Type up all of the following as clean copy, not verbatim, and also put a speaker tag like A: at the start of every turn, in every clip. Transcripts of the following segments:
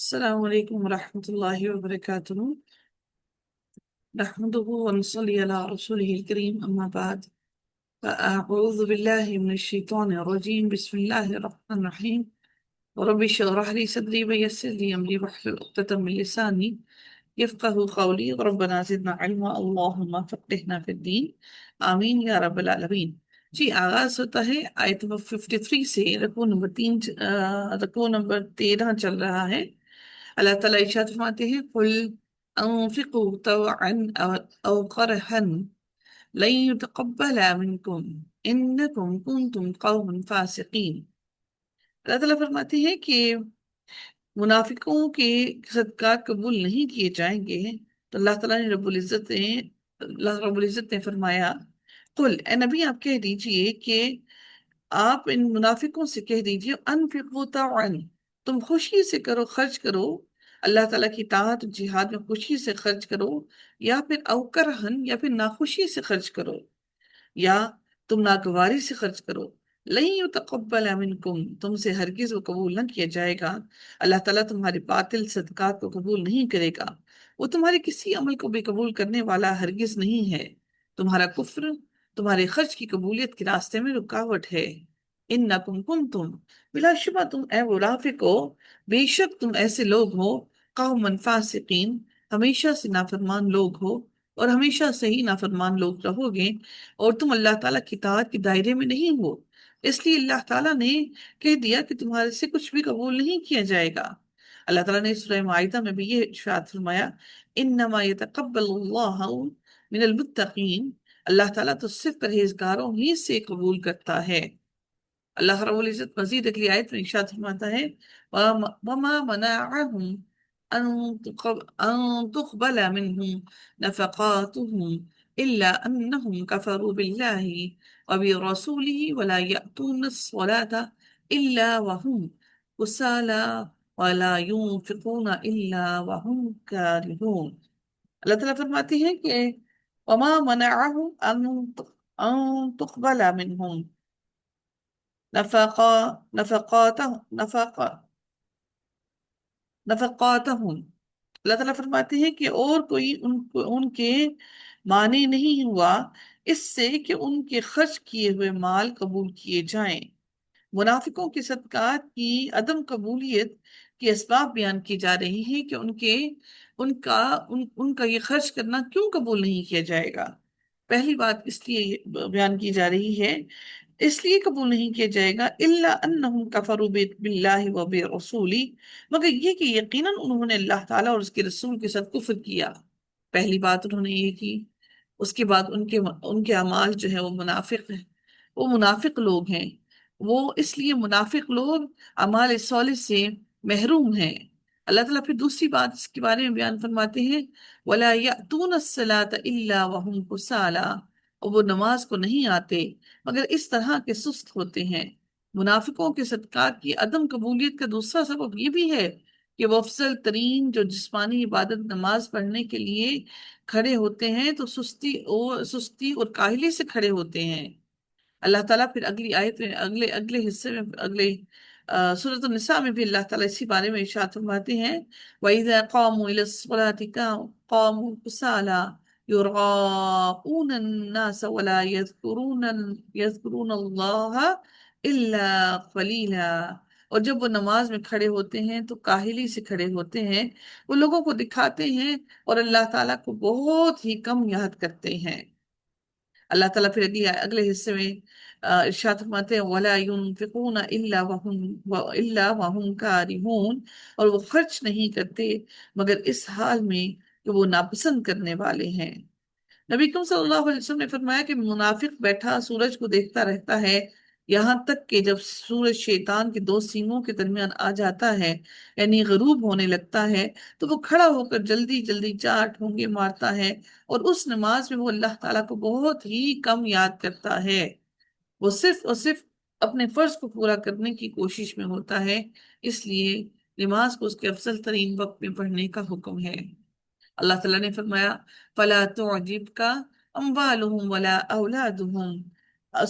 A: السلام عليكم ورحمة الله وبركاته. نحمده ونصلي على رسوله الكريم، أما بعد، فأعوذ بالله من الشيطان الرجيم. بسم الله الرحمن الرحيم. ورب اشرح لي صدري ويسر لي أمري واحلل عقدة من لساني يفقه قولي. ربنا زدنا علما، اللهم فقهنا في الدين، آمین یا رب العالمین. جی، آغاز ہوتا ہے آیت نمبر 53 سے رکوع نمبر 13 چل رہا ہے۔ اللہ تعالیٰ ارشاد فرماتے ہیں، قل انفقوا طوعا او کرہا لن يتقبل منکم انکم کنتم قوما فاسقین۔ اللہ تعالیٰ فرماتے ہیں کہ منافقوں کے صدقات قبول نہیں کیے جائیں گے۔ تو اللہ تعالیٰ نے اللہ رب العزت نے فرمایا، قل، اے نبی آپ کہہ دیجئے کہ آپ ان منافقوں سے کہہ دیجئے، انفقوا طوعا، تم خوشی سے کرو، خرچ کرو، اللہ تعالیٰ کی اطاعت اور جہاد میں خوشی سے خرچ کرو، یا پھر او کرہن، یا پھر ناخوشی سے خرچ کرو، یا تم ناگواری سے خرچ کرو۔ لن یتقبل منکم، تم سے ہرگز وہ قبول نہ کیا جائے گا۔ اللہ تعالیٰ تمہارے باطل صدقات کو قبول نہیں کرے گا، وہ تمہارے کسی عمل کو بھی قبول کرنے والا ہرگز نہیں ہے۔ تمہارا کفر تمہارے خرچ کی قبولیت کے راستے میں رکاوٹ ہے۔ انکم کنتم، بلا شبہ تم اے منافقو، بے شک تم ایسے لوگ ہو، قوم فاسقین، ہمیشہ سے نافرمان لوگ ہو، اور ہمیشہ سے ہی نافرمان لوگ رہو گے، اور تم اللہ تعالیٰ کی اطاعت کے دائرے میں نہیں ہو، اس لیے اللہ تعالیٰ نے کہہ دیا کہ تمہارے سے کچھ بھی قبول نہیں کیا جائے گا۔ اللہ تعالیٰ نے سورہ معاہدہ میں بھی یہ ارشاد فرمایا، انما یتقبل اللہ من المتقین، اللہ تعالیٰ تو صرف پرہیزگاروں ہی سے قبول کرتا ہے۔ اللہ رب العزت مزید اگلی آیت میں ارشاد فرماتا ہے، وَمَا مَنَعَهُمْ أَن تُقْبَلَ مِنْهُمْ نَفَقَاتُهُمْ إِلَّا أَنَّهُمْ كَفَرُوا بِاللَّهِ وَبِرَسُولِهِ وَلَا يَأْتُونَ الصَّلَاةَ إِلَّا وَهُمْ كُسَالَىٰ وَلَا يُنْفِقُونَ إِلَّا وَهُمْ كَارِهُونَ۔ اللہ تعالیٰ فرماتے ہیں کہ وَمَا مَنَعَهُمْ أَن تُقْبَلَ مِنْهُمْ نفقاتہم، اللہ تعالیٰ فرماتے ہیں کہ اور کوئی ان کے معنی نہیں ہوا اس سے کہ ان کے خرچ کیے ہوئے مال قبول کیے جائیں۔ منافقوں کے صدقات کی عدم قبولیت کے اسباب بیان کی جا رہی ہے کہ ان کا یہ خرچ کرنا کیوں قبول نہیں کیا جائے گا۔ پہلی بات اس لیے بیان کی جا رہی ہے، اس لیے قبول نہیں کیا جائے گا، الا انہم کفروا باللہ و برسولہ، مگر یہ کہ یقیناً انہوں نے اللہ تعالیٰ اور اس کے رسول کے ساتھ کفر کیا۔ پہلی بات انہوں نے یہ کی، اس کے بعد ان کے اعمال جو ہے وہ منافق ہیں، وہ منافق لوگ ہیں، وہ اس لیے منافق لوگ اعمال صالح سے محروم ہیں۔ اللہ تعالیٰ پھر دوسری بات اس کے بارے میں بیان فرماتے ہیں، وَلَا يَأْتُونَ الصَّلَاةَ إِلَّا وَهُمْ كُسَالَىٰ، اور وہ نماز کو نہیں آتے مگر اس طرح کے سست ہوتے ہیں۔ منافقوں کے صدقات کی عدم قبولیت کا دوسرا سبب یہ بھی ہے کہ وہ افضل ترین جو جسمانی عبادت نماز پڑھنے کے لیے کھڑے ہوتے ہیں تو سستی اور کاہلی سے کھڑے ہوتے ہیں۔ اللہ تعالیٰ پھر اگلی آیت میں اگلے حصے میں سورۃ النساء میں بھی اللہ تعالیٰ اسی بارے میں ارشاد فرماتے ہیں، وَإِذَا قَامُوا إِلَى الصَّلَاةِ قَامُوا كُسَالَىٰ يُرَاءُونَ النَّاسَ وَلَا يَذْكُرُونَ اللَّهَ إِلَّا قَلِيلًا، اور جب وہ نماز میں کھڑے ہوتے ہیں تو کاہلی سے کھڑے ہوتے ہیں، وہ لوگوں کو دکھاتے ہیں اور اللہ تعالیٰ کو بہت ہی کم یاد کرتے ہیں۔ اللہ تعالیٰ پھر اگلے حصے میں ارشاد فرماتے ہیں، وَلَا يُنْفِقُونَ إِلَّا وَهُمْ كَارِهُونَ، اور وہ خرچ نہیں کرتے مگر اس حال میں کہ وہ ناپسند کرنے والے ہیں۔ نبی کریم صلی اللہ علیہ وسلم نے فرمایا کہ منافق بیٹھا سورج کو دیکھتا رہتا ہے یہاں تک کہ جب سورج شیطان کے دو سینگوں کے درمیان آ جاتا ہے، یعنی غروب ہونے لگتا ہے، تو وہ کھڑا ہو کر جلدی جلدی 4 ٹھونگے مارتا ہے، اور اس نماز میں وہ اللہ تعالیٰ کو بہت ہی کم یاد کرتا ہے، وہ صرف اور صرف اپنے فرض کو پورا کرنے کی کوشش میں ہوتا ہے، اس لیے نماز کو اس کے افضل ترین وقت میں پڑھنے کا حکم ہے۔ اللہ تعالیٰ نے فرمایا، فَلَا تُعْجِبْكَ أَمْوَالُهُمْ وَلَا أَوْلَادُهُمْ،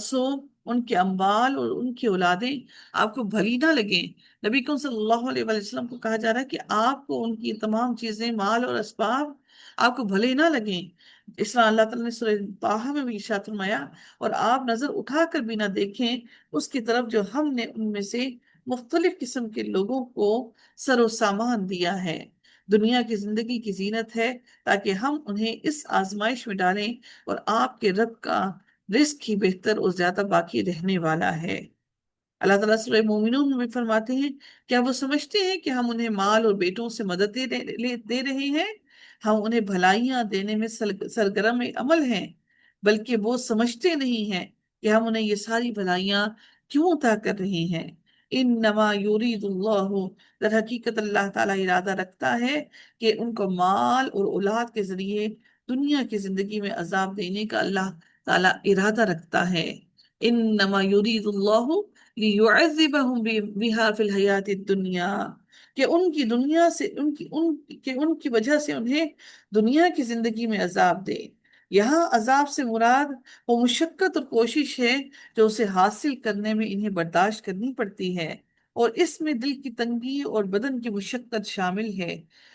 A: سو ان کے اموال اور ان کی اولادیں آپ کو بھلی نہ لگیں۔ نبی کریم صلی اللہ علیہ وآلہ وسلم کو کہا جا رہا ہے کہ آپ کو ان کی تمام چیزیں، مال اور اسباب آپ کو بھلے نہ لگیں۔ اس طرح اللہ تعالیٰ نے سورہ طٰہٰ میں بھی ارشاد فرمایا، اور آپ نظر اٹھا کر بھی نہ دیکھیں اس کی طرف جو ہم نے ان میں سے مختلف قسم کے لوگوں کو سر و سامان دیا ہے۔ دنیا کی زندگی کی زینت ہے تاکہ ہم انہیں اس آزمائش میں ڈالیں، اور آپ کے رب کا رزق ہی بہتر اور زیادہ باقی رہنے والا ہے۔ اللہ تعالیٰ سورہ مومنون میں بھی فرماتے ہیں، کیا وہ سمجھتے ہیں کہ ہم انہیں مال اور بیٹوں سے مدد دے رہے ہیں؟ ہم انہیں بھلائیاں دینے میں سرگرم عمل ہیں، بلکہ وہ سمجھتے نہیں ہیں کہ ہم انہیں یہ ساری بھلائیاں کیوں عطا کر رہے ہیں۔ انما یرید اللہ، در حقیقت اللہ تعالیٰ ارادہ رکھتا ہے کہ ان کو مال اور اولاد کے ذریعے دنیا کی زندگی میں عذاب دینے کا اللہ تعالیٰ ارادہ رکھتا ہے۔ انما یرید اللہ لیعذبہم بہا فی الحیات الدنیا، کہ ان کی دنیا سے ان کی وجہ سے انہیں دنیا کی زندگی میں عذاب دے۔ یہاں عذاب سے مراد وہ مشقت اور کوشش ہے جو اسے حاصل کرنے میں انہیں برداشت کرنی پڑتی ہے، اور اس میں دل کی تنگی اور بدن کی مشقت شامل ہے۔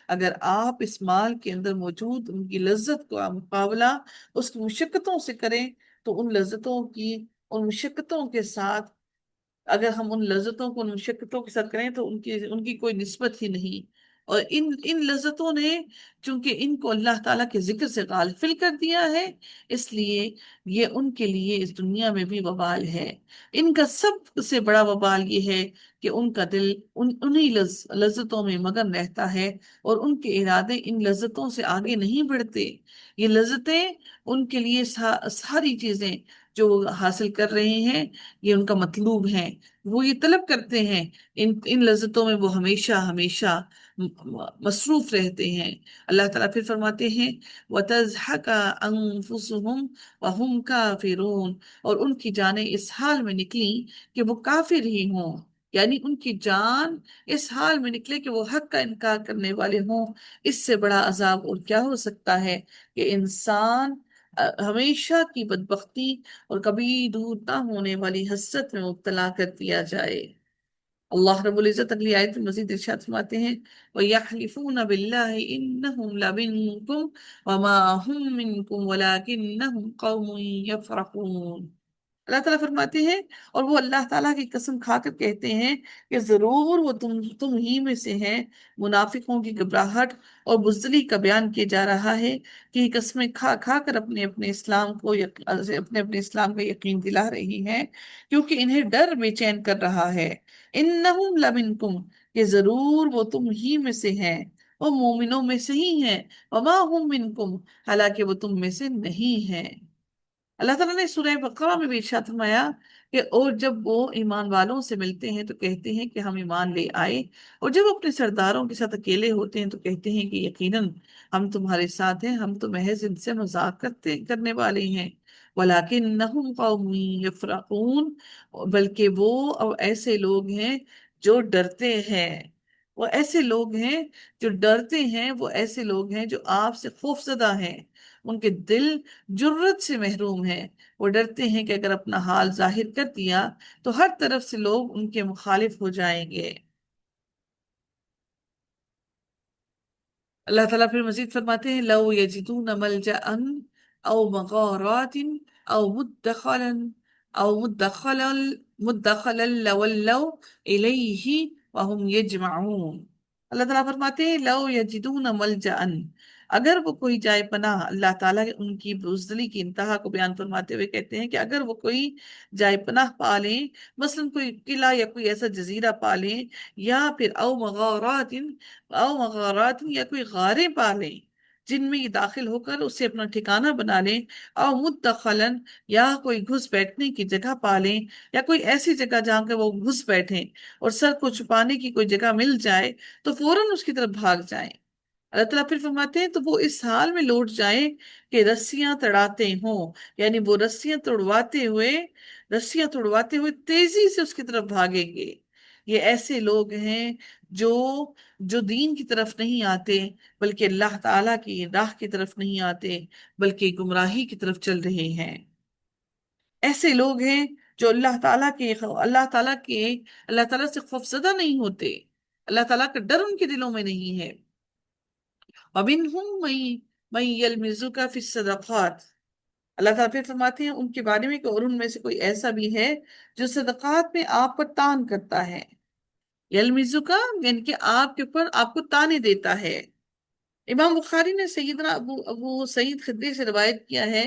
A: اگر آپ اس مال کے اندر موجود ان کی لذت کا مقابلہ اس کی مشقتوں سے کریں تو ان لذتوں کی، ان مشقتوں کے ساتھ، اگر ہم ان لذتوں کو ان مشقتوں کے ساتھ کریں تو ان کی کوئی نسبت ہی نہیں۔ اور ان لذتوں نے چونکہ ان کو اللہ تعالیٰ کے ذکر سے غافل کر دیا ہے، اس لیے یہ ان کے لیے اس دنیا میں بھی وبال ہے۔ ان کا سب سے بڑا وبال یہ ہے کہ ان کا دل انہی لذتوں میں مگن رہتا ہے، اور ان کے ارادے ان لذتوں سے آگے نہیں بڑھتے۔ یہ لذتیں ان کے لیے ساری چیزیں جو وہ حاصل کر رہے ہیں یہ ان کا مطلوب ہے، وہ یہ طلب کرتے ہیں، ان لذتوں میں وہ ہمیشہ ہمیشہ مصروف رہتے ہیں۔ اللہ تعالیٰ پھر فرماتے ہیں وَتَزْحَكَ أَنفُسُهُمْ وَهُمْ كَافِرُونَ، اور ان کی جانیں اس حال میں نکلیں کہ وہ کافر ہی ہوں، یعنی ان کی جان اس حال میں نکلے کہ وہ حق کا انکار کرنے والے ہوں۔ اس سے بڑا عذاب اور کیا ہو سکتا ہے کہ انسان ہمیشہ کی بدبختی اور کبھی دور نہ ہونے والی حسرت میں مبتلا کر دیا جائے۔ اللہ رب العزت اگلی آیت میں مزید ارشاد فرماتے ہیں وَيَحْلِفُونَ بِاللَّهِ إِنَّهُمْ لَمِنْكُمْ وَمَا هُمْ مِنْكُمْ وَلَكِنَّهُمْ قَوْمٌ يَفْرَقُونَ۔ اللہ تعالیٰ فرماتے ہیں، اور وہ اللہ تعالیٰ کی قسم کھا کر کہتے ہیں کہ ضرور وہ تم ہی میں سے ہیں۔ منافقوں کی گھبراہٹ اور بزدلی کا بیان کیا جا رہا ہے کہ یہ قسمیں کھا کھا کر اپنے اسلام کو اپنے اسلام کا یقین دلا رہی ہیں، کیونکہ انہیں ڈر بے چین کر رہا ہے۔ انہم لمنکم، کہ ضرور وہ تم ہی میں سے ہیں، وہ مومنوں میں سے ہی ہیں، وما ہم منکم، حالانکہ وہ تم میں سے نہیں ہیں۔ اللہ تعالیٰ نے سورہ بقرہ میں بھی ارشاد فرمایا کہ اور جب وہ ایمان والوں سے ملتے ہیں تو کہتے ہیں کہ ہم ایمان لے آئے، اور جب اپنے سرداروں کے ساتھ اکیلے ہوتے ہیں تو کہتے ہیں کہ یقیناً ہم تمہارے ساتھ ہیں، ہم تو محض ان سے مذاق کرنے والے ہیں۔ وَلَكِنَّهُمْ قَوْمٌ يَفْرَقُونَ، بلکہ وہ اب ایسے لوگ ہیں جو ڈرتے ہیں۔ وہ ایسے لوگ ہیں جو ڈرتے ہیں، وہ ایسے لوگ ہیں جو آپ سے خوف زدہ ہیں، ان کے دل جرت سے محروم ہیں۔ وہ ڈرتے ہیں کہ اگر اپنا حال ظاہر کر دیا تو ہر طرف سے لوگ ان کے مخالف ہو جائیں گے۔ اللہ تعالیٰ پھر مزید فرماتے ہیں لو یجدون ملجأ او مغارات او مدخلا لولوا الیہ وهم یجمعون۔ اللہ تعالیٰ فرماتے ہیں لو یجدون ملجأ، اگر وہ کوئی جائے پناہ، اللہ تعالیٰ ان کی بزدلی کی انتہا کو بیان فرماتے ہوئے کہتے ہیں کہ اگر وہ کوئی جائے پناہ پالیں، مثلا کوئی قلعہ یا کوئی ایسا جزیرہ پالیں، یا پھر او مغارات یا کوئی غاریں پالیں جن میں یہ داخل ہو کر اسے اپنا ٹھکانہ بنا لیں، او مدخلن، یا کوئی گھس بیٹھنے کی جگہ پالیں، یا کوئی ایسی جگہ جہاں کہ وہ گھس بیٹھیں اور سر کو چھپانے کی کوئی جگہ مل جائے تو فوراً اس کی طرف بھاگ جائیں۔ اللہ تعالیٰ پھر فرماتے ہیں تو وہ اس حال میں لوٹ جائیں کہ رسیاں تڑاتے ہوں، یعنی وہ رسیاں توڑواتے ہوئے تیزی سے اس کی طرف بھاگیں گے۔ یہ ایسے لوگ ہیں جو جو دین کی طرف نہیں آتے، بلکہ اللہ تعالیٰ کی راہ کی طرف نہیں آتے، بلکہ گمراہی کی طرف چل رہے ہیں۔ ایسے لوگ ہیں جو اللہ تعالیٰ سے خوفزدہ نہیں ہوتے، اللہ تعالیٰ کا ڈر ان کے دلوں میں نہیں ہے۔ وَمِنْهُمْ مَن يَلْمِزُكَ فِي الصَّدَقَاتِ، اللہ تعالیٰ پھر فرماتے ہیں ان کے بارے میں کہ اور ان میں سے کوئی ایسا بھی ہے جو صدقات میں آپ پر تان کرتا ہے۔ یلمزُکا یعنی کہ آپ کے اوپر آپ کو تانے دیتا ہے۔ امام بخاری نے سیدنا ابو سعید خدری سے روایت کیا ہے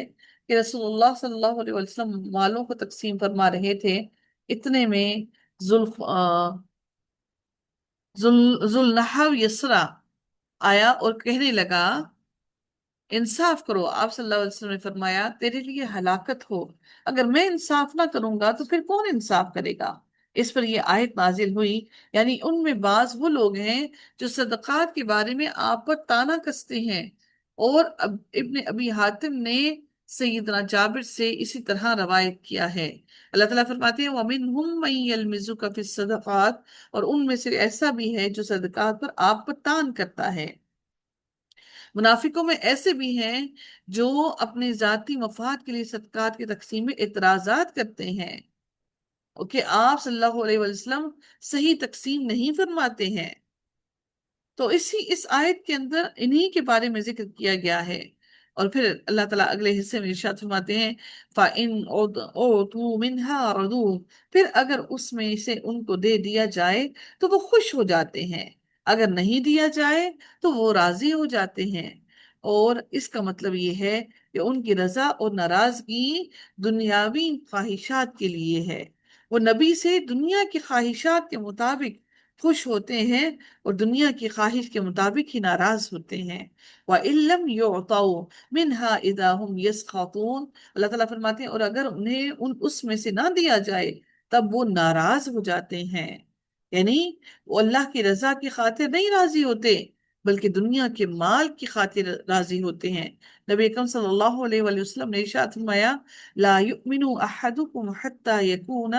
A: کہ رسول اللہ صلی اللہ علیہ وسلم مالوں کو تقسیم فرما رہے تھے، اتنے میں ذوالنحو یسرا آیا اور کہنے لگا انصاف کرو۔ آپ صلی اللہ علیہ وسلم نے فرمایا تیرے لیے ہلاکت ہو، اگر میں انصاف نہ کروں گا تو پھر کون انصاف کرے گا؟ اس پر یہ آیت نازل ہوئی، یعنی ان میں بعض وہ لوگ ہیں جو صدقات کے بارے میں آپ پر تانا کستے ہیں، اور ابن ابی حاتم نے سیدنا جابر سے اسی طرح روایت کیا ہے۔ اللہ تعالیٰ فرماتے ہیں وَمِنْهُمْ مَن يَلْمِزُكَ فِي الصَّدَقَاتِ، اور ان میں سے ایسا بھی ہے جو صدقات پر آپ پر تان کرتا ہے۔ منافقوں میں ایسے بھی ہیں جو اپنے ذاتی مفاد کے لیے صدقات کی تقسیم میں اعتراضات کرتے ہیں کہ آپ صلی اللہ علیہ وسلم صحیح تقسیم نہیں فرماتے ہیں۔ تو اس آیت کے اندر انہی کے بارے میں ذکر کیا گیا ہے۔ اور پھر اللہ تعالیٰ اگلے حصے میں ارشاد فرماتے ہیں فَإِنْ أُوتُوا مِنْهَا رَضُوا، پھر اگر اس میں سے ان کو دے دیا جائے تو وہ خوش ہو جاتے ہیں، اگر نہیں دیا جائے تو وہ راضی ہو جاتے ہیں۔ اور اس کا مطلب یہ ہے کہ ان کی رضا اور ناراضگی دنیاوی خواہشات کے لیے ہے، وہ نبی سے دنیا کی خواہشات کے مطابق خوش ہوتے ہیں اور دنیا کی خواہش کے مطابق ہی ناراض ہوتے ہیں۔ وَإِن لَّمْ يُعْطَوْا مِنْهَا إِذَا هُمْ يَسْخَطُونَ، اللہ تعالیٰ فرماتے ہیں اور اگر انہیں اس میں سے نہ دیا جائے تب وہ ناراض ہو جاتے ہیں، یعنی وہ اللہ کی رضا کی خاطر نہیں راضی ہوتے بلکہ دنیا کے مال کی خاطر راضی ہوتے ہیں۔ نبی اکرم صلی اللہ علیہ وآلہ وسلم نے ارشاد فرمایا لا يؤمن احدكم حتى يكون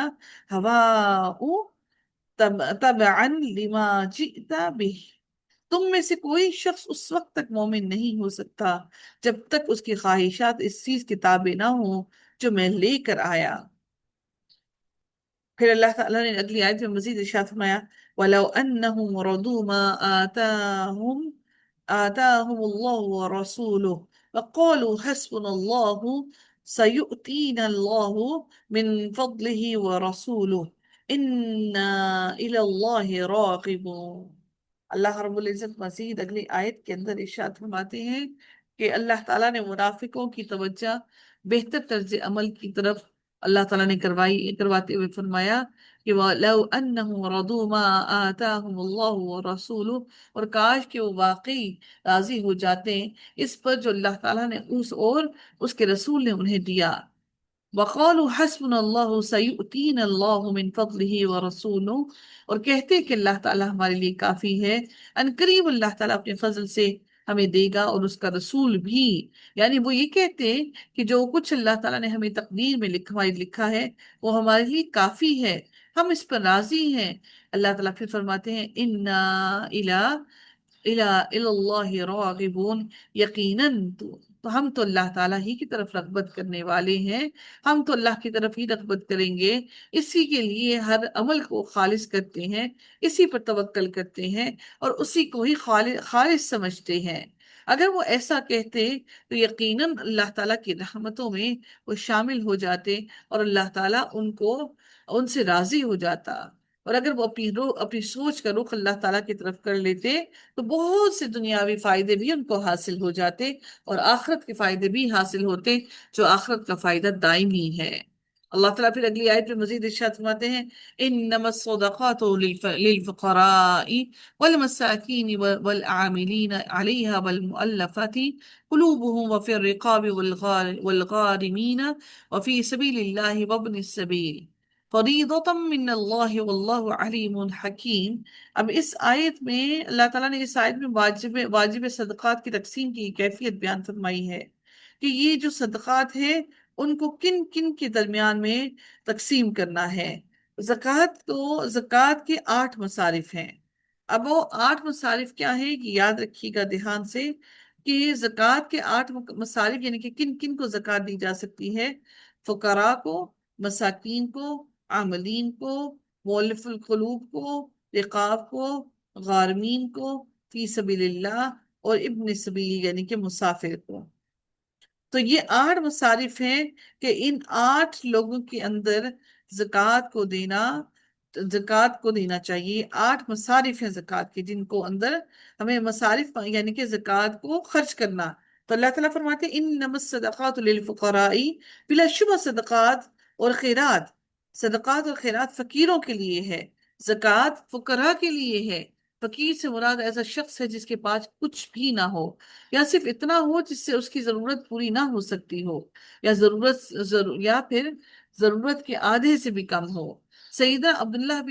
A: هواؤه تبعا لما جئت به، تم میں سے کوئی شخص اس وقت تک مومن نہیں ہو سکتا جب تک اس کی خواہشات اس چیز کے تابع نہ ہوں جو میں لے کر آیا۔ پھر اللہ تعالیٰ نے اگلی آیت میں مزید ارشاد فرمایا وَلَوْ أَنَّهُمْ رَضُوا مَا آتَاهُمُ اللَّهُ وَرَسُولُهُ وَقَالُوا حَسْبُنَا اللَّهُ سَيُؤْتِينَا اللَّهُ مِنْ فَضْلِهِ وَرَسُولُهُ إِنَّا إِلَى اللَّهِ رَاغِبُونَ۔ اللہ رب العزت مزید اگلی آیت کے اندر ارشاد فرماتے ہیں کہ اللہ تعالیٰ نے منافقوں کی توجہ بہتر طرز عمل کی طرف اللہ تعالیٰ نے کرواتے ہوئے فرمایا کہ وَلَوْ أَنَّهُمْ رَضُوا مَا آتَاهُمُ اللَّهُ وَرَسُولُهُ، اور کاش کہ وہ واقعی راضی ہو جاتے ہیں اس پر جو اللہ تعالیٰ نے اس کے رسول نے انہیں دیا۔ وَقَالُوا حَسْبُنَا اللَّهُ سَيُؤْتِينَا اللَّهُ مِنْ فَضْلِهِ وَرَسُولُهُ، اور کہتے کہ اللہ تعالیٰ ہمارے لیے کافی ہے، ان قریب اللہ تعالیٰ اپنے فضل سے ہمیں دے گا اور اس کا رسول بھی، یعنی وہ یہ کہتے کہ جو کچھ اللہ تعالیٰ نے ہمیں تقدیر میں لکھا ہے وہ ہمارے لیے کافی ہے، ہم اس پر راضی ہیں۔ اللہ تعالیٰ پھر فرماتے ہیں اِنَّا إِلَى اللَّهِ رَاغِبُونَ، یقیناً تو ہم تو اللہ تعالیٰ ہی کی طرف رغبت کرنے والے ہیں، ہم تو اللہ کی طرف ہی رغبت کریں گے، اسی کے لیے ہر عمل کو خالص کرتے ہیں، اسی پر توکل کرتے ہیں اور اسی کو ہی خالص سمجھتے ہیں۔ اگر وہ ایسا کہتے تو یقیناً اللہ تعالیٰ کی رحمتوں میں وہ شامل ہو جاتے اور اللہ تعالیٰ ان سے راضی ہو جاتا، اور اگر وہ اپنی سوچ کا رخ اللہ تعالیٰ کی طرف کر لیتے تو بہت سے دنیاوی فائدے بھی ان کو حاصل ہو جاتے اور آخرت کے فائدے بھی حاصل ہوتے جو آخرت کا فائدہ دائمی ہے۔ اللہ تعالیٰ پھر اگلی آیت میں مزید ارشاد فرماتے ہیں انما الصدقات للفقراء والمساکین والعاملین علیہا والمؤلفات قلوبهم وفي الرقاب والغارمین وفي سبیل اللہ وابن السبیل فریضۃ من اللہ واللہ علیم حکیم۔ اب اس آیت میں اللہ تعالیٰ نے اس آیت میں واجب صدقات کی تقسیم کی کیفیت بیان فرمائی ہے کہ یہ جو صدقات ہے ان کو کن کن کے درمیان میں تقسیم کرنا ہے۔ زکوٰۃ کے 8 مصارف ہیں۔ اب وہ 8 مصارف کیا ہیں کہ یاد رکھیے گا دھیان سے کہ زکوٰۃ کے 8 مصارف یعنی کہ کن کن کو زکوٰۃ دی جا سکتی ہے، فقراء کو، مساکین کو، عاملین کو، مؤلف القلوب کو، رقاب کو، غارمین کو، فی سبیل اللہ، اور ابن سبیل یعنی کہ مسافر کو۔ تو یہ 8 مصارف ہیں کہ ان 8 لوگوں کے اندر زکوٰۃ کو دینا چاہیے۔ 8 مصارف ہیں زکوٰۃ کے جن کو اندر ہمیں مصارف یعنی کہ زکوٰۃ کو خرچ کرنا۔ تو اللہ تعالیٰ فرماتے ہیں انما الصدقات للفقراء، بلا شبہ صدقات اور خیرات فقیروں کے لیے ہے، زکوٰۃ فقراء کے لیے ہے۔ فقیر سے مراد ایسا شخص ہے جس کے پاس کچھ بھی نہ ہو، یا صرف اتنا ہو جس سے اس کی ضرورت پوری نہ ہو سکتی ہو، یا پھر ضرورت کے آدھے سے بھی کم ہو۔ سیدہ عبداللہ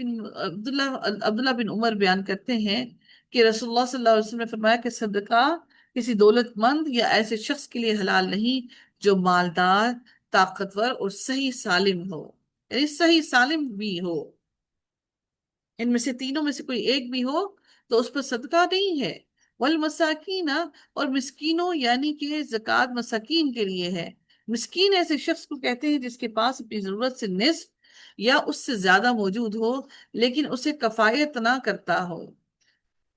A: بن عمر بیان کرتے ہیں کہ رسول اللہ صلی اللہ علیہ وسلم نے فرمایا کہ صدقہ کسی دولت مند یا ایسے شخص کے لیے حلال نہیں جو مالدار، طاقتور اور صحیح سالم ہو، یعنی صحیح سالم بھی ہو، ان میں سے تینوں میں سے کوئی ایک بھی ہو تو اس پر صدقہ نہیں ہے۔ والمساکین، اور مسکینوں یعنی کہ زکوٰۃ مساکین کے لیے ہے۔ مسکین ایسے شخص کو کہتے ہیں جس کے پاس اپنی ضرورت سے نصف یا اس سے زیادہ موجود ہو لیکن اسے کفایت نہ کرتا ہو۔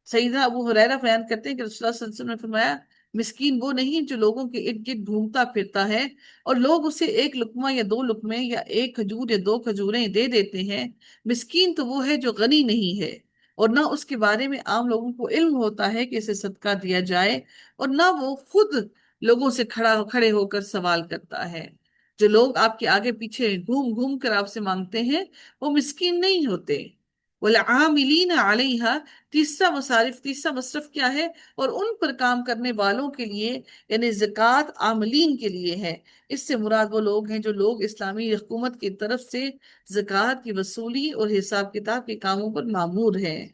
A: سیدنا ابو ہریرہ بیان کرتے ہیں کہ رسول اللہ صلی اللہ علیہ وسلم نے فرمایا مسکین وہ نہیں جو لوگوں کے ارد گرد گھومتا پھرتا ہے اور لوگ اسے ایک لقمہ یا 2 لقمے یا 1 کھجور یا 2 کھجوریں دے دیتے ہیں۔ مسکین تو وہ ہے جو غنی نہیں ہے اور نہ اس کے بارے میں عام لوگوں کو علم ہوتا ہے کہ اسے صدقہ دیا جائے، اور نہ وہ خود لوگوں سے کھڑے ہو کر سوال کرتا ہے۔ جو لوگ آپ کے آگے پیچھے گھوم گھوم کر آپ سے مانگتے ہیں وہ مسکین نہیں ہوتے۔ والعاملین علیہا، تیسرا مصرف کیا ہے؟ اور ان پر کام کرنے والوں کے لیے، یعنی زکوٰۃ عاملین کے لیے ہے۔ اس سے مراد وہ لوگ ہیں جو لوگ اسلامی حکومت کی طرف سے زکوٰۃ کی وصولی اور حساب کتاب کے کاموں پر مامور ہیں،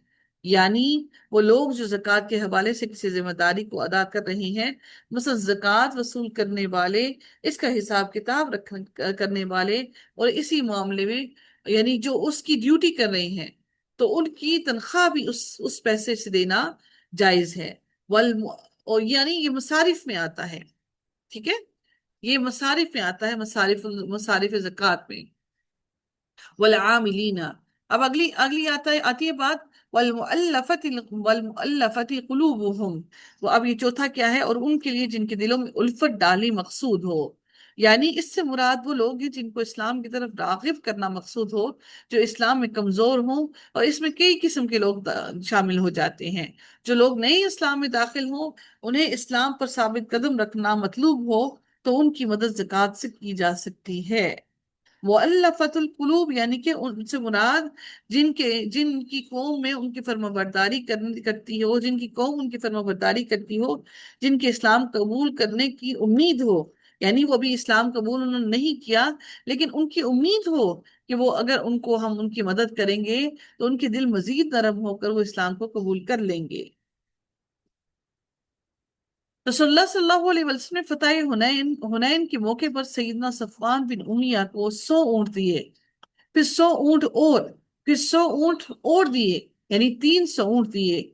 A: یعنی وہ لوگ جو زکوٰۃ کے حوالے سے کسی ذمہ داری کو ادا کر رہے ہیں، مثلا زکوٰۃ وصول کرنے والے، اس کا حساب کتاب کرنے والے، اور اسی معاملے میں یعنی جو اس کی ڈیوٹی کر رہے ہیں تو ان کی تنخواہ بھی اس پیسے سے دینا جائز ہے۔ اور یعنی یہ مصارف میں آتا ہے، ٹھیک ہے، یہ مصارف میں آتا ہے، مصارف زکوٰۃ میں۔ والعاملین، اب آتی ہے بات والمؤلفت قلوبہم، وہ اب یہ چوتھا کیا ہے؟ اور ان کے لیے جن کے دلوں میں الفت ڈالی مقصود ہو، یعنی اس سے مراد وہ لوگ ہیں جن کو اسلام کی طرف راغب کرنا مقصود ہو، جو اسلام میں کمزور ہوں، اور اس میں کئی قسم کے لوگ شامل ہو جاتے ہیں۔ جو لوگ نئے اسلام میں داخل ہوں، انہیں اسلام پر ثابت قدم رکھنا مطلوب ہو تو ان کی مدد زکوٰۃ سے کی جا سکتی ہے۔ مؤلفت القلوب یعنی کہ ان سے مراد جن کی قوم میں ان کی فرمانبرداری کرتی ہو، جن کی قوم ان کی فرمانبرداری کرتی ہو، جن کے اسلام قبول کرنے کی امید ہو، یعنی وہ بھی اسلام قبول انہوں نے نہیں کیا لیکن ان کی امید ہو کہ وہ اگر ہم ان کی مدد کریں گے تو ان کے دل مزید نرم ہو کر وہ اسلام کو قبول کر لیں گے۔ رسول اللہ صلی اللہ علیہ وسلم نے فتح حنین کے موقع پر سیدنا صفوان بن امیہ کو 100 اونٹ دیے، پھر 100 اونٹ پھر 100 اونٹ اور دیے، یعنی 300 اونٹ دیے۔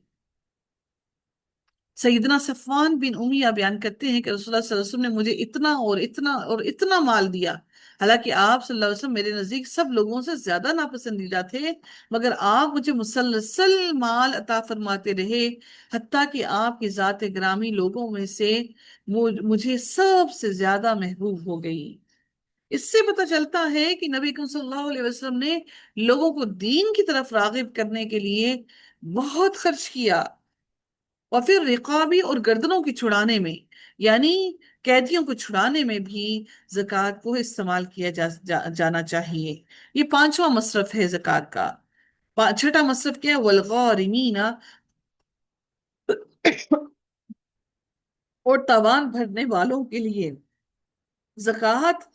A: سیدنا صفوان بن امیہ بیان کرتے ہیں کہ رسول اللہ صلی اللہ علیہ وسلم نے مجھے اتنا اور اتنا اور اتنا مال دیا، حالانکہ آپ صلی اللہ علیہ وسلم میرے نزدیک سب لوگوں سے زیادہ ناپسندیدہ تھے، مگر آپ مجھے مسلسل مال عطا فرماتے رہے، حتیٰ کہ آپ کی ذات گرامی لوگوں میں سے مجھے سب سے زیادہ محبوب ہو گئی۔ اس سے پتہ چلتا ہے کہ نبی اکرم صلی اللہ علیہ وسلم نے لوگوں کو دین کی طرف راغب کرنے کے لیے بہت خرچ کیا، اور پھر رقابی اور گردنوں کی چھڑانے میں، یعنی قیدیوں کو چھڑانے میں بھی زکوٰۃ کو استعمال کیا جانا چاہیے۔ یہ 5واں مصرف ہے زکوٰۃ کا۔ 6واں مصرف کیا ہے؟ والغارمین، اور تاوان بھرنے والوں کے لیے زکوٰۃ،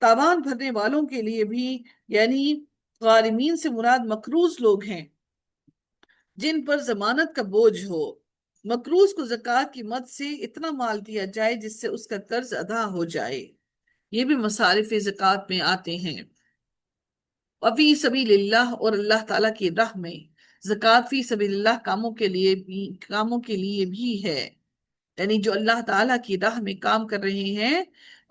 A: تاوان بھرنے والوں کے لیے بھی، یعنی غارمین سے مراد مقروض لوگ ہیں جن پر ضمانت کا بوجھ ہو۔ مقروض کو زکوٰۃ کی مد سے اتنا مال دیا جائے جس سے اس کا قرض ادا ہو جائے، یہ بھی مصارف زکوٰۃ میں آتے ہیں۔ وفی سبیل اللہ، اور اللہ تعالیٰ کی راہ میں زکوٰۃ فی سبیل اللہ کاموں کے لیے بھی ہے، یعنی جو اللہ تعالیٰ کی راہ میں کام کر رہے ہیں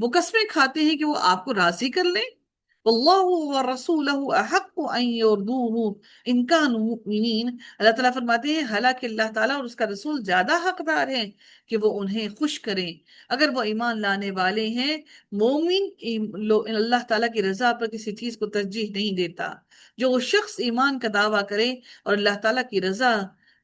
A: وہ قسمیں کھاتے ہیں کہ وہ آپ کو راضی کر لیں. واللہ ورسولہ احق ان یردوہ ان کانوا مؤمنین. اللہ تعالیٰ فرماتے ہیں حالانکہ اللہ تعالیٰ اور اس کا رسول زیادہ حقدار ہیں کہ وہ انہیں خوش کریں اگر وہ ایمان لانے والے ہیں. مومن اللہ تعالیٰ کی رضا پر کسی چیز کو ترجیح نہیں دیتا. جو وہ شخص ایمان کا دعویٰ کرے اور اللہ تعالیٰ کی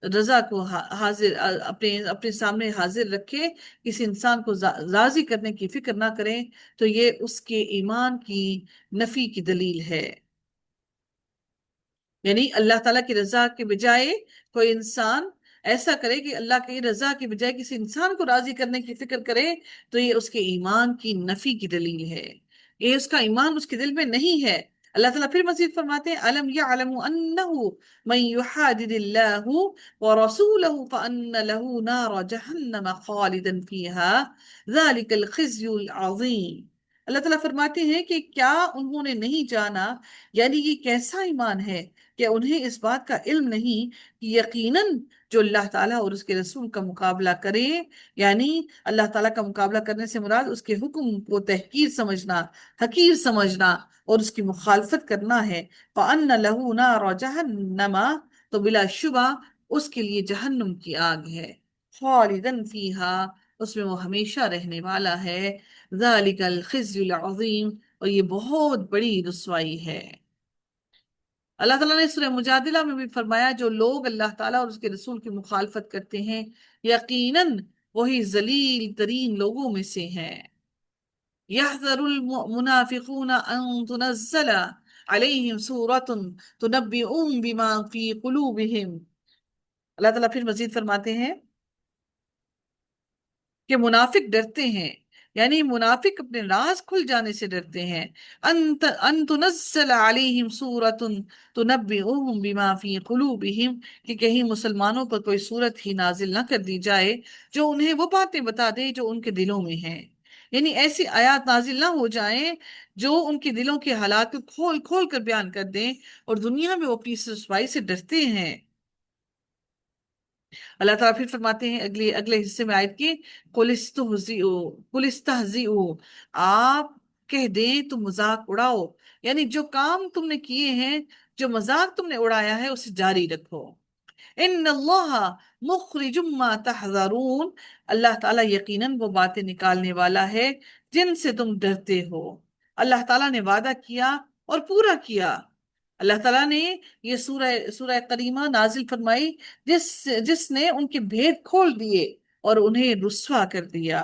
A: رضا کو حاضر اپنے اپنے سامنے حاضر رکھے، کسی انسان کو راضی کرنے کی فکر نہ کریں، تو یہ اس کے ایمان کی نفی کی دلیل ہے. یعنی اللہ تعالیٰ کی رضا کے بجائے کوئی انسان ایسا کرے کہ اللہ کی رضا کے بجائے کسی انسان کو راضی کرنے کی فکر کرے، تو یہ اس کے ایمان کی نفی کی دلیل ہے. یہ اس کا ایمان اس کے دل میں نہیں ہے. اللہ تعالیٰ پھر مزید فرماتے ہیں الم یعلم انہ من یحادد اللہ ورسولہ فان له نار جہنم خالدا فیہا ذلک الخزی العظیم. اللہ تعالیٰ فرماتے ہیں کہ کیا انہوں نے نہیں جانا، یعنی یہ کیسا ایمان ہے کہ انہیں اس بات کا علم نہیں کہ یقیناً جو اللہ تعالیٰ اور اس کے رسول کا مقابلہ کرے، یعنی اللہ تعالیٰ کا مقابلہ کرنے سے مراد اس کے حکم کو تحقیر سمجھنا، حقیر سمجھنا اور اس کی مخالفت کرنا ہے. فَأَنَّ لَهُ نَارَ جَهَنَّمَ، تو بلا شبہ اس کے لیے جہنم کی آگ ہے. خالدن فیہا، اس میں وہ ہمیشہ رہنے والا ہے. ذَلِكَ الْخِزْيُ الْعَظِيمُ، اور یہ بہت بڑی رسوائی ہے. اللہ تعالیٰ نے سورہ مجادلہ میں بھی فرمایا جو لوگ اللہ تعالیٰ اور اس کے رسول کی مخالفت کرتے ہیں یقیناً وہی ذلیل ترین لوگوں میں سے ہیں. يحذر المنافقون أن تنزل عليهم سورة تنبئهم بما في قلوبهم. اللہ تعالیٰ پھر مزید فرماتے ہیں کہ منافق ڈرتے ہیں، یعنی منافق اپنے راز کھل جانے سے ڈرتے ہیں. ان تنزل علیہم سورۃ تنبئہم بما فی قلوبہم، کہ کہیں مسلمانوں پر کوئی سورت ہی نازل نہ کر دی جائے جو انہیں وہ باتیں بتا دے جو ان کے دلوں میں ہیں. یعنی ایسی آیات نازل نہ ہو جائیں جو ان کے دلوں کے حالات کو کھول کھول کر بیان کر دیں، اور دنیا میں وہ اپنی رسوائی سے ڈرتے ہیں. اللہ تعالیٰ پھر فرماتے ہیں اگلے حصے میں آیت کی قُلِ اسْتَهْزِئُوا، آپ کہہ دیں تم مذاق اڑاؤ، یعنی جو کام تم نے کیے ہیں، جو مذاق تم نے اڑایا ہے اسے جاری رکھو. ان اللہ مخرج ما تحذرون، اللہ تعالیٰ یقیناً وہ باتیں نکالنے والا ہے جن سے تم ڈرتے ہو. اللہ تعالیٰ نے وعدہ کیا اور پورا کیا. اللہ تعالیٰ نے یہ سورہ کریمہ نازل فرمائی جس نے ان کے بھید کھول دیے اور انہیں رسوا کر دیا.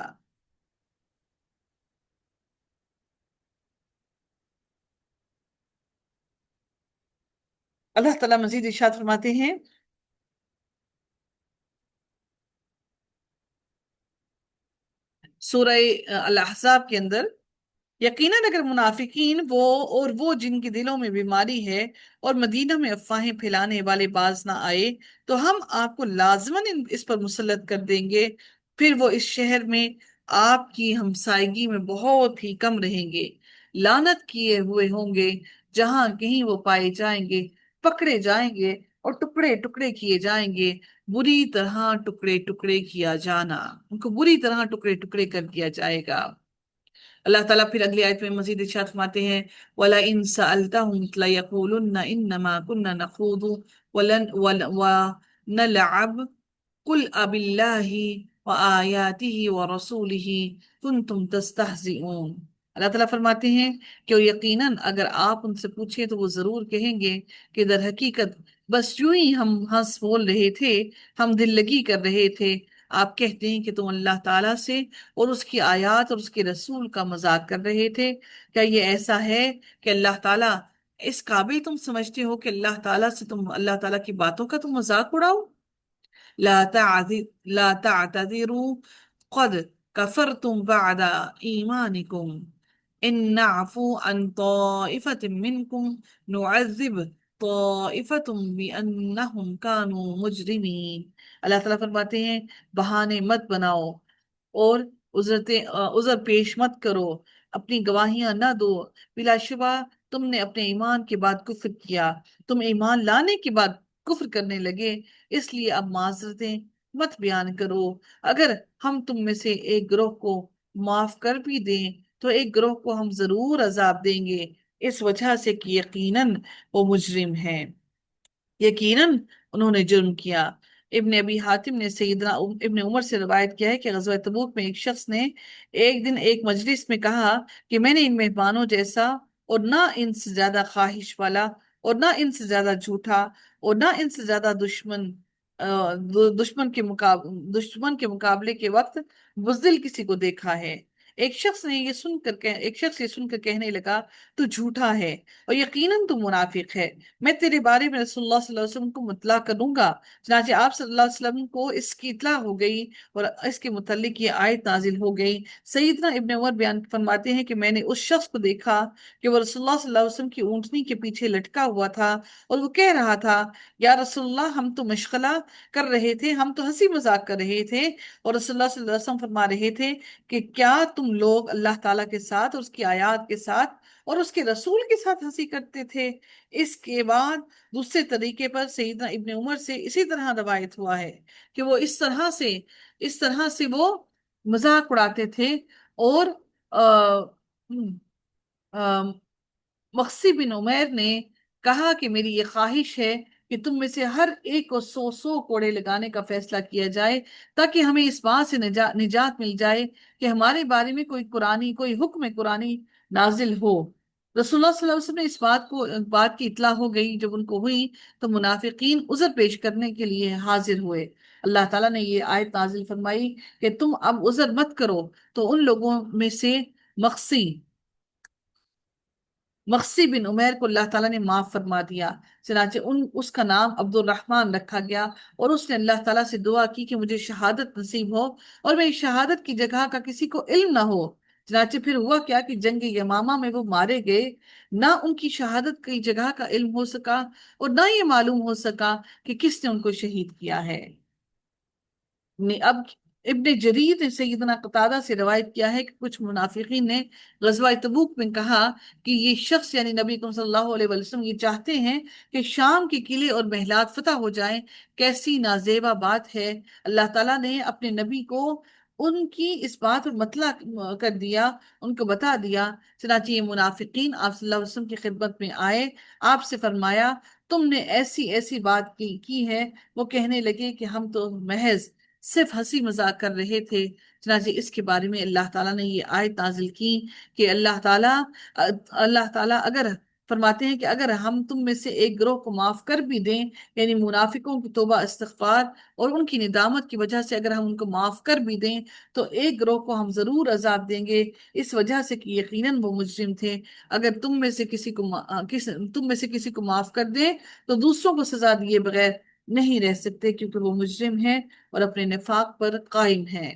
A: اللہ تعالیٰ مزید ارشاد فرماتے ہیں سورہ الاحزاب کے اندر، یقیناً اگر منافقین وہ جن کے دلوں میں بیماری ہے اور مدینہ میں افواہیں پھیلانے والے باز نہ آئے تو ہم آپ کو لازماً اس پر مسلط کر دیں گے، پھر وہ اس شہر میں آپ کی ہمسائیگی میں بہت ہی کم رہیں گے. لعنت کیے ہوئے ہوں گے جہاں کہیں وہ پائے جائیں گے، پکڑے جائیں گے اور ٹکڑے ٹکڑے کیے جائیں گے. بری طرح ٹکڑے ٹکڑے کیا جانا، ان کو بری طرح ٹکڑے ٹکڑے کر دیا جائے گا. اللہ تعالیٰ پھر اگلی آیت میں مزید ارشاد فرماتے ہیں وَلَئِن سَأَلْتَهُمْ لَيَقُولُنَّ إِنَّمَا كُنَّا نَخُوضُ وَنَلْعَبُ قُلْ أَبِاللَّهِ وَآيَاتِهِ وَرَسُولِهِ كُنْتُمْ تَسْتَهْزِئُونَ. اللہ تعالیٰ فرماتے ہیں کہ یقیناً اگر آپ ان سے پوچھیں تو وہ ضرور کہیں گے کہ در حقیقت بس یوں ہی ہم ہنس بول رہے تھے، ہم دل لگی کر رہے تھے. آپ کہتے ہیں کہ تم اللہ تعالیٰ سے اور اس کی آیات اور اس کے رسول کا مذاق کر رہے تھے. کیا یہ ایسا ہے کہ اللہ تعالیٰ اس قابل تم سمجھتے ہو کہ اللہ تعالیٰ سے تم اللہ تعالیٰ کی باتوں کا تم مذاق اڑاؤ؟ لا تعتذروا قد كفرتم بعد ایمانکم ان نعفو عن طائفة منکم نعذب طائفة بأنهم كانوا مجرمین. اللہ تعالیٰ فرماتے ہیں بہانے مت بناؤ اور عذر پیش مت کرو، اپنی گواہیاں نہ دو. بلا شبہ تم نے اپنے ایمان کے بعد کفر کیا، تم ایمان لانے کے بعد کفر کرنے لگے، اس لیے اب معذرتیں مت بیان کرو. اگر ہم تم میں سے ایک گروہ کو معاف کر بھی دیں تو ایک گروہ کو ہم ضرور عذاب دیں گے اس وجہ سے کہ یقیناً وہ مجرم ہیں، یقیناً انہوں نے جرم کیا۔ ابن ابی حاتم نے سیدنا ابن عمر سے روایت کیا ہے کہ غزوہ تبوک میں ایک شخص نے ایک دن ایک مجلس میں کہا کہ میں نے ان مہمانوں جیسا اور نہ ان سے زیادہ خواہش والا اور نہ ان سے زیادہ جھوٹا اور نہ ان سے زیادہ دشمن کے مقابلے کے وقت بزدل کسی کو دیکھا ہے۔ ایک شخص یہ سن کر کہنے لگا تو جھوٹا ہے اور یقیناً تو منافق ہے، میں تیرے بارے میں رسول اللہ صلی اللہ علیہ وسلم کو مطلع کروں گا۔ چنانچہ آپ صلی اللہ علیہ وسلم کو اس کی اطلاع ہو گئی اور اس کے متعلق یہ آیت نازل ہو گئی۔ سیدنا ابن عمر بیان فرماتے ہیں کہ میں نے اس شخص کو دیکھا کہ وہ رسول اللہ صلی اللہ علیہ وسلم کی اونٹنی کے پیچھے لٹکا ہوا تھا اور وہ کہہ رہا تھا یا رسول اللہ ہم تو مشغلہ کر رہے تھے، ہم تو ہنسی مذاق کر رہے تھے، اور رسول اللہ صلی اللہ علیہ وسلم فرما رہے تھے کہ کیا تم لوگ اللہ تعالیٰ کے ساتھ اور اس کی آیات کے ساتھ اور اس کے رسول کے ساتھ ہنسی کرتے تھے؟ اس کے بعد دوسرے طریقے پر سیدنا ابن عمر سے اسی طرح روایت ہوا ہے کہ وہ اس طرح سے وہ مذاق اڑاتے تھے، اور آ، مخصی بن عمیر نے کہا کہ میری یہ خواہش ہے کہ تم میں سے ہر ایک کو 100 کوڑے لگانے کا فیصلہ کیا جائے تاکہ ہمیں اس بات سے نجات مل جائے کہ ہمارے بارے میں کوئی حکم قرآنی نازل ہو۔ رسول اللہ صلی اللہ علیہ وسلم نے اس بات کی اطلاع ہو گئی، جب ان کو ہوئی تو منافقین عذر پیش کرنے کے لیے حاضر ہوئے۔ اللہ تعالیٰ نے یہ آیت نازل فرمائی کہ تم اب عذر مت کرو، تو ان لوگوں میں سے مخصی مخصی بن عمیر کو اللہ تعالیٰ نے معاف فرما دیا، چنانچہ اس کا نام عبد الرحمن رکھا گیا، اور اس نے اللہ تعالیٰ سے دعا کی کہ مجھے شہادت نصیب ہو اور میری شہادت کی جگہ کا کسی کو علم نہ ہو۔ چنانچہ پھر ہوا کیا کہ جنگ یمامہ میں وہ مارے گئے، نہ ان کی شہادت کی جگہ کا علم ہو سکا اور نہ یہ معلوم ہو سکا کہ کس نے ان کو شہید کیا ہے۔ اب ابن جریر نے سیدنا قتادہ سے روایت کیا ہے کہ کچھ منافقین نے غزوہ تبوک میں کہا کہ یہ شخص یعنی نبی اکرم صلی اللہ علیہ وسلم یہ چاہتے ہیں کہ شام کے قلعے اور محلات فتح ہو جائیں، کیسی نازیبا بات ہے۔ اللہ تعالیٰ نے اپنے نبی کو ان کی اس بات پر مطلع کر دیا، ان کو بتا دیا۔ چنانچہ یہ منافقین آپ صلی اللہ علیہ وسلم کی خدمت میں آئے، آپ سے فرمایا تم نے ایسی ایسی بات کی ہے۔ وہ کہنے لگے کہ ہم تو محض صرف ہنسی مذاق کر رہے تھے۔ چنانچہ اس کے بارے میں اللہ تعالیٰ نے یہ آیت نازل کی کہ اللہ تعالیٰ اگر فرماتے ہیں کہ اگر ہم تم میں سے ایک گروہ کو معاف کر بھی دیں، یعنی منافقوں کی توبہ استغفار اور ان کی ندامت کی وجہ سے اگر ہم ان کو معاف کر بھی دیں تو ایک گروہ کو ہم ضرور عذاب دیں گے اس وجہ سے کہ یقیناً وہ مجرم تھے۔ اگر تم میں سے کسی کو معاف کر دیں تو دوسروں کو سزا دیے بغیر نہیں رہ سکتے، کیونکہ وہ مجرم ہیں اور اپنے نفاق پر قائم ہیں۔